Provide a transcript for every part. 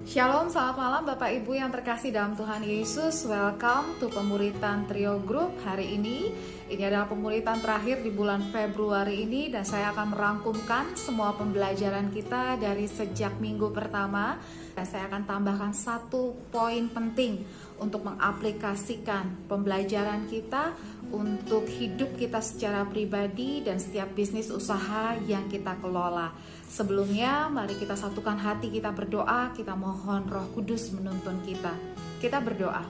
Shalom, selamat malam Bapak Ibu yang terkasih dalam Tuhan Yesus. Welcome to pemuritan Trio Group hari ini. Ini adalah pemuritan terakhir di bulan Februari ini, dan saya akan merangkumkan semua pembelajaran kita dari sejak minggu pertama. Dan saya akan tambahkan satu poin penting untuk mengaplikasikan pembelajaran kita untuk hidup kita secara pribadi dan setiap bisnis usaha yang kita kelola. Sebelumnya, mari kita satukan hati, kita berdoa, kita mohon Roh Kudus menuntun kita. Kita berdoa.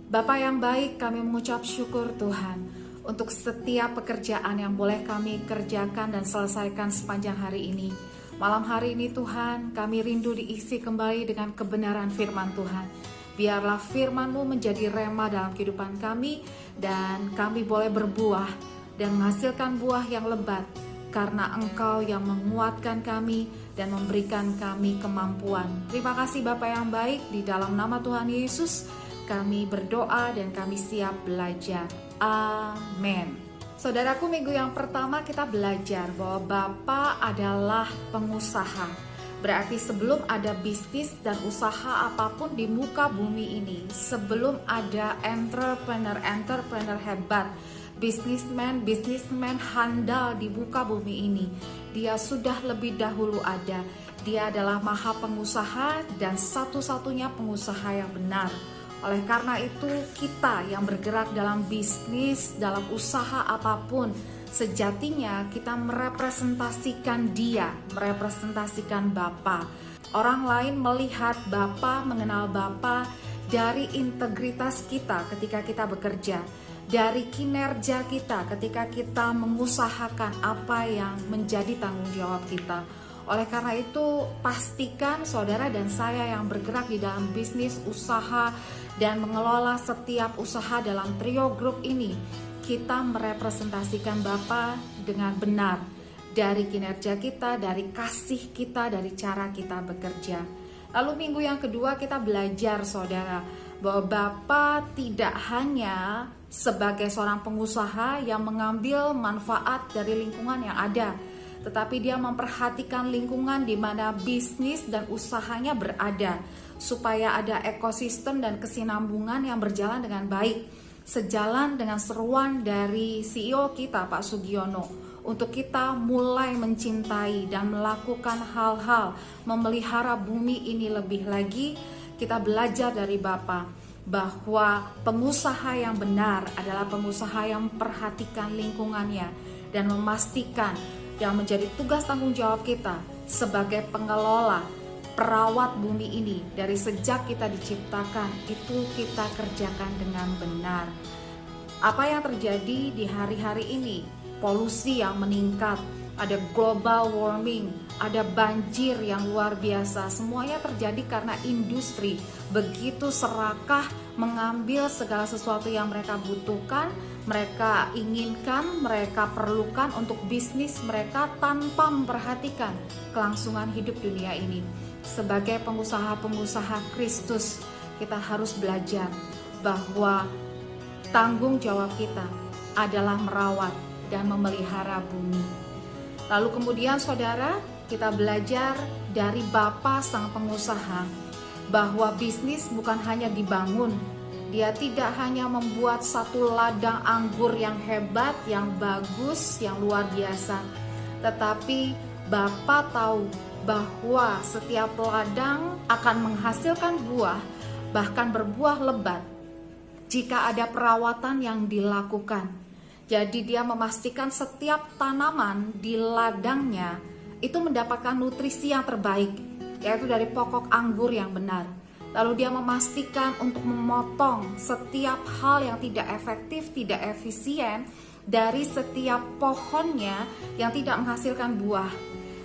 Bapa yang baik, kami mengucap syukur Tuhan untuk setiap pekerjaan yang boleh kami kerjakan dan selesaikan sepanjang hari ini. Malam hari ini Tuhan, kami rindu diisi kembali dengan kebenaran firman Tuhan. Biarlah firman-Mu menjadi rema dalam kehidupan kami, dan kami boleh berbuah dan menghasilkan buah yang lebat, karena Engkau yang menguatkan kami dan memberikan kami kemampuan. Terima kasih Bapa yang baik, di dalam nama Tuhan Yesus kami berdoa dan kami siap belajar. Amin. Saudaraku, minggu yang pertama kita belajar bahwa Bapa adalah pengusaha. Berarti sebelum ada bisnis dan usaha apapun di muka bumi ini, sebelum ada entrepreneur hebat, bisnismen handal di muka bumi ini, dia sudah lebih dahulu ada. Dia adalah maha pengusaha dan satu-satunya pengusaha yang benar. Oleh karena itu, kita yang bergerak dalam bisnis, dalam usaha apapun, sejatinya kita merepresentasikan dia, merepresentasikan Bapa. Orang lain melihat Bapa, mengenal Bapa dari integritas kita ketika kita bekerja, dari kinerja kita ketika kita mengusahakan apa yang menjadi tanggung jawab kita. Oleh karena itu, pastikan saudara dan saya yang bergerak di dalam bisnis, usaha, dan mengelola setiap usaha dalam Trio Group ini, kita merepresentasikan Bapa dengan benar dari kinerja kita, dari kasih kita, dari cara kita bekerja. Lalu minggu yang kedua kita belajar saudara, bahwa Bapa tidak hanya sebagai seorang pengusaha yang mengambil manfaat dari lingkungan yang ada, tetapi dia memperhatikan lingkungan di mana bisnis dan usahanya berada, supaya ada ekosistem dan kesinambungan yang berjalan dengan baik, sejalan dengan seruan dari CEO kita Pak Sugiono, untuk kita mulai mencintai dan melakukan hal-hal memelihara bumi ini lebih lagi. Kita belajar dari Bapa bahwa pengusaha yang benar adalah pengusaha yang memperhatikan lingkungannya dan memastikan yang menjadi tugas tanggung jawab kita sebagai pengelola, perawat bumi ini dari sejak kita diciptakan, itu kita kerjakan dengan benar. Apa yang terjadi di hari-hari ini? Polusi yang meningkat, ada global warming, ada banjir yang luar biasa. Semuanya terjadi karena industri begitu serakah mengambil segala sesuatu yang mereka butuhkan, mereka inginkan, mereka perlukan untuk bisnis mereka tanpa memperhatikan kelangsungan hidup dunia ini. Sebagai pengusaha-pengusaha Kristus, kita harus belajar bahwa tanggung jawab kita adalah merawat dan memelihara bumi. Lalu kemudian saudara, kita belajar dari Bapa sang pengusaha bahwa bisnis bukan hanya dibangun. Dia tidak hanya membuat satu ladang anggur yang hebat, yang bagus, yang luar biasa, tetapi Bapa tahu bahwa setiap ladang akan menghasilkan buah, bahkan berbuah lebat, jika ada perawatan yang dilakukan. Jadi dia memastikan setiap tanaman di ladangnya itu mendapatkan nutrisi yang terbaik, yaitu dari pokok anggur yang benar. Lalu dia memastikan untuk memotong setiap hal yang tidak efektif, tidak efisien dari setiap pohonnya yang tidak menghasilkan buah.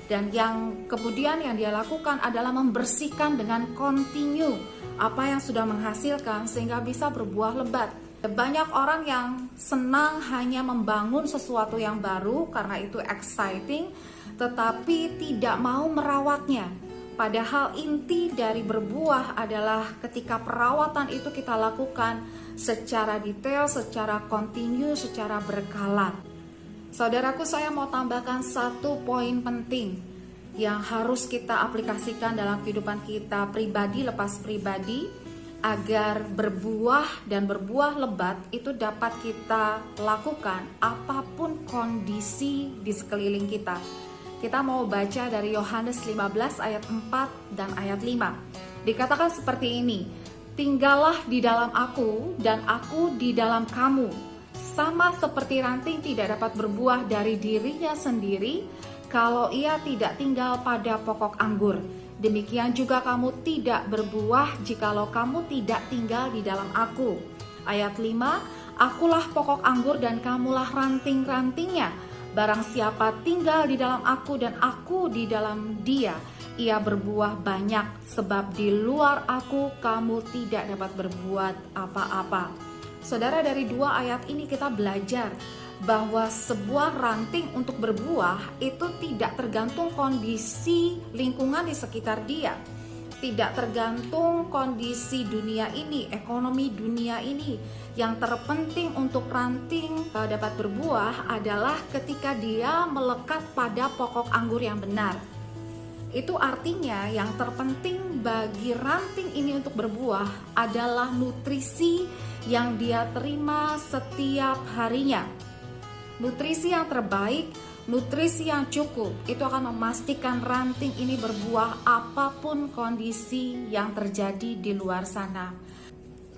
Dan yang kemudian yang dia lakukan adalah membersihkan dengan kontinu apa yang sudah menghasilkan sehingga bisa berbuah lebat. Banyak orang yang senang hanya membangun sesuatu yang baru karena itu exciting, tetapi tidak mau merawatnya. Padahal inti dari berbuah adalah ketika perawatan itu kita lakukan secara detail, secara kontinu, secara berkala. Saudaraku, saya mau tambahkan satu poin penting. yang harus kita aplikasikan dalam kehidupan kita pribadi lepas pribadi agar berbuah dan berbuah lebat itu dapat kita lakukan apapun kondisi di sekeliling kita. Kita mau baca dari Yohanes 15 ayat 4 dan ayat 5. Dikatakan seperti ini, "Tinggallah di dalam aku dan aku di dalam kamu. Sama seperti ranting tidak dapat berbuah dari dirinya sendiri kalau ia tidak tinggal pada pokok anggur. Demikian juga kamu tidak berbuah jikalau kamu tidak tinggal di dalam aku." Ayat 5, "Akulah pokok anggur dan kamulah ranting-rantingnya. Barang siapa tinggal di dalam aku dan aku di dalam dia, ia berbuah banyak, sebab di luar aku kamu tidak dapat berbuat apa-apa." Saudara, dari dua ayat ini kita belajar bahwa sebuah ranting untuk berbuah itu tidak tergantung kondisi lingkungan di sekitar dia, tidak tergantung kondisi dunia ini, ekonomi dunia ini. Yang terpenting untuk ranting dapat berbuah adalah ketika dia melekat pada pokok anggur yang benar. Itu artinya yang terpenting bagi ranting ini untuk berbuah adalah nutrisi yang dia terima setiap harinya. Nutrisi yang terbaik, nutrisi yang cukup, itu akan memastikan ranting ini berbuah apapun kondisi yang terjadi di luar sana.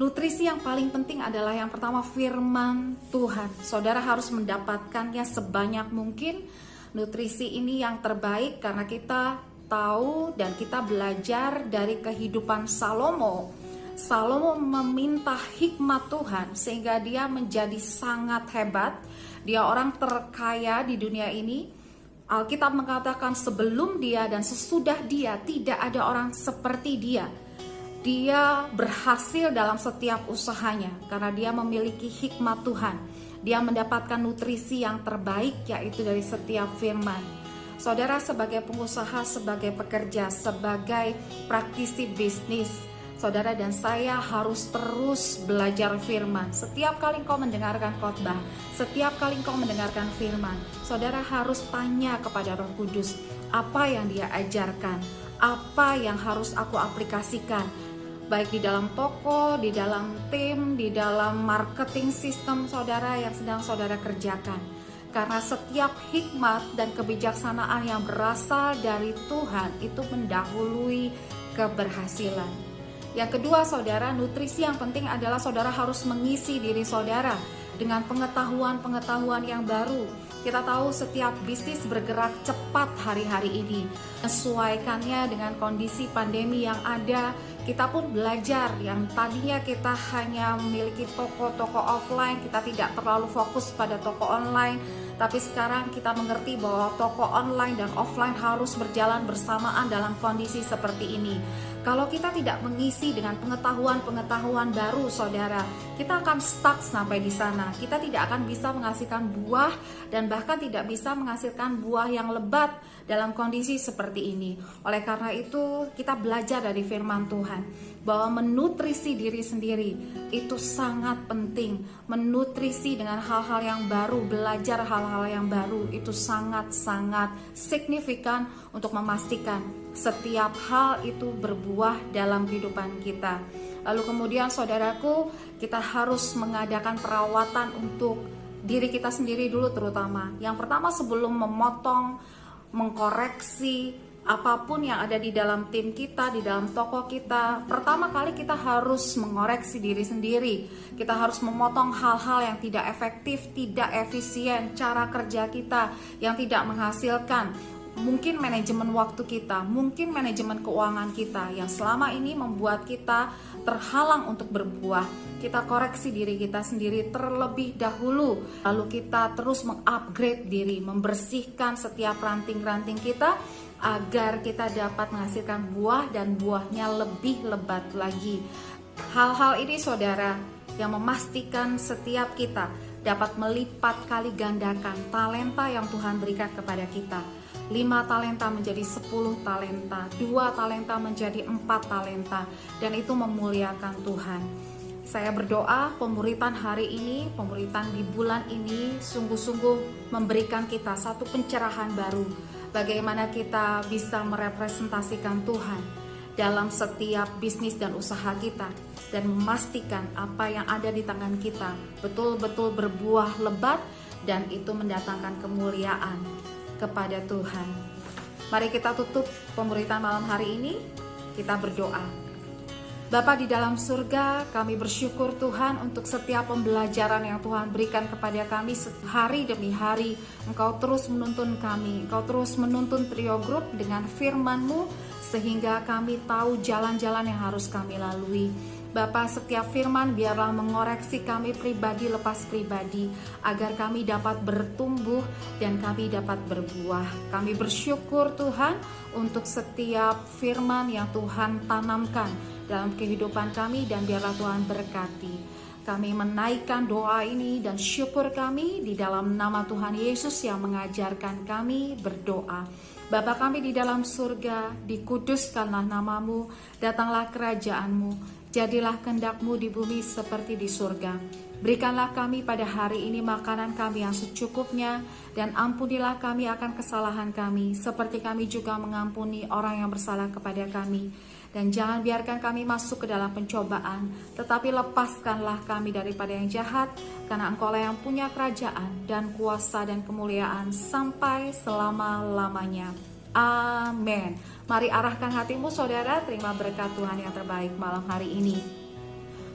Nutrisi yang paling penting adalah yang pertama, firman Tuhan. Saudara harus mendapatkannya sebanyak mungkin. Nutrisi ini yang terbaik karena kita tahu dan kita belajar dari kehidupan Salomo. Salomo meminta hikmat Tuhan sehingga dia menjadi sangat hebat. Dia orang terkaya di dunia ini. Alkitab mengatakan sebelum dia dan sesudah dia tidak ada orang seperti dia. Dia berhasil dalam setiap usahanya karena dia memiliki hikmat Tuhan. Dia mendapatkan nutrisi yang terbaik, yaitu dari setiap firman. Saudara, sebagai pengusaha, sebagai pekerja, sebagai praktisi bisnis, saudara dan saya harus terus belajar firman. Setiap kali engkau mendengarkan khotbah, setiap kali engkau mendengarkan firman, saudara harus tanya kepada Roh Kudus, apa yang dia ajarkan, apa yang harus aku aplikasikan, baik di dalam toko, di dalam tim, di dalam marketing sistem saudara yang sedang saudara kerjakan. Karena setiap hikmat dan kebijaksanaan yang berasal dari Tuhan itu mendahului keberhasilan. Yang kedua, saudara, nutrisi yang penting adalah saudara harus mengisi diri saudara dengan pengetahuan-pengetahuan yang baru. Kita tahu setiap bisnis bergerak cepat hari-hari ini. Menyesuaikannya dengan kondisi pandemi yang ada, kita pun belajar. Yang tadinya kita hanya memiliki toko-toko offline, kita tidak terlalu fokus pada toko online. Tapi sekarang kita mengerti bahwa toko online dan offline harus berjalan bersamaan dalam kondisi seperti ini. Kalau kita tidak mengisi dengan pengetahuan-pengetahuan baru, saudara, kita akan stuck sampai di sana. Kita tidak akan bisa menghasilkan buah dan bahkan tidak bisa menghasilkan buah yang lebat dalam kondisi seperti ini. Oleh karena itu, kita belajar dari firman Tuhan bahwa menutrisi diri sendiri itu sangat penting. Menutrisi dengan hal-hal yang baru, belajar hal-hal yang baru itu sangat-sangat signifikan untuk memastikan setiap hal itu berbuah dalam kehidupan kita. Lalu kemudian saudaraku, kita harus mengadakan perawatan untuk diri kita sendiri dulu terutama. Yang pertama, sebelum memotong, mengkoreksi apapun yang ada di dalam tim kita, di dalam toko kita, pertama kali kita harus mengoreksi diri sendiri. Kita harus memotong hal-hal yang tidak efektif, tidak efisien, cara kerja kita yang tidak menghasilkan. Mungkin manajemen waktu kita, mungkin manajemen keuangan kita yang selama ini membuat kita terhalang untuk berbuah. Kita koreksi diri kita sendiri terlebih dahulu, lalu kita terus mengupgrade diri, membersihkan setiap ranting-ranting kita agar kita dapat menghasilkan buah dan buahnya lebih lebat lagi. Hal-hal ini saudara yang memastikan setiap kita dapat melipat kali gandakan talenta yang Tuhan berikan kepada kita. 5 talenta menjadi 10 talenta, 2 talenta menjadi 4 talenta, dan itu memuliakan Tuhan. Saya berdoa pemuritan hari ini, pemuritan di bulan ini sungguh-sungguh memberikan kita satu pencerahan baru bagaimana kita bisa merepresentasikan Tuhan dalam setiap bisnis dan usaha kita, dan memastikan apa yang ada di tangan kita betul-betul berbuah lebat dan itu mendatangkan kemuliaan kepada Tuhan. Mari kita tutup pemuritan malam hari ini, kita berdoa. Bapa di dalam surga, kami bersyukur Tuhan untuk setiap pembelajaran yang Tuhan berikan kepada kami hari demi hari. Engkau terus menuntun kami, Engkau terus menuntun Trio Group dengan firman-Mu, sehingga kami tahu jalan-jalan yang harus kami lalui. Bapa, setiap firman biarlah mengoreksi kami pribadi lepas pribadi, agar kami dapat bertumbuh dan kami dapat berbuah. Kami bersyukur Tuhan untuk setiap firman yang Tuhan tanamkan dalam kehidupan kami, dan biarlah Tuhan berkati. Kami menaikkan doa ini dan syukur kami di dalam nama Tuhan Yesus yang mengajarkan kami berdoa. Bapa kami di dalam surga, dikuduskanlah namamu, datanglah kerajaan-Mu, jadilah kehendak-Mu di bumi seperti di surga. Berikanlah kami pada hari ini makanan kami yang secukupnya, dan ampunilah kami akan kesalahan kami, seperti kami juga mengampuni orang yang bersalah kepada kami. Dan jangan biarkan kami masuk ke dalam pencobaan, tetapi lepaskanlah kami daripada yang jahat, karena Engkau-lah yang punya kerajaan dan kuasa dan kemuliaan sampai selama-lamanya. Amin. Mari arahkan hatimu saudara, terima berkat Tuhan yang terbaik malam hari ini.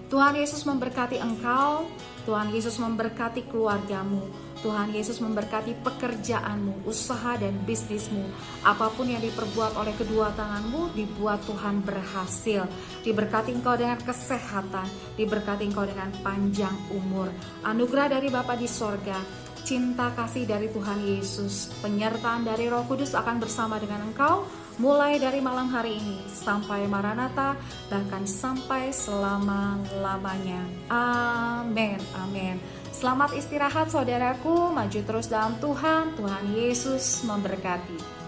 Tuhan Yesus memberkati engkau, Tuhan Yesus memberkati keluargamu, Tuhan Yesus memberkati pekerjaanmu, usaha dan bisnismu. Apapun yang diperbuat oleh kedua tanganmu, dibuat Tuhan berhasil. Diberkati engkau dengan kesehatan, diberkati engkau dengan panjang umur. Anugerah dari Bapa di sorga, cinta kasih dari Tuhan Yesus, penyertaan dari Roh Kudus akan bersama dengan engkau, mulai dari malam hari ini sampai Maranatha, bahkan sampai selama-lamanya. Amin, amin. Selamat istirahat saudaraku, maju terus dalam Tuhan. Tuhan Yesus memberkati.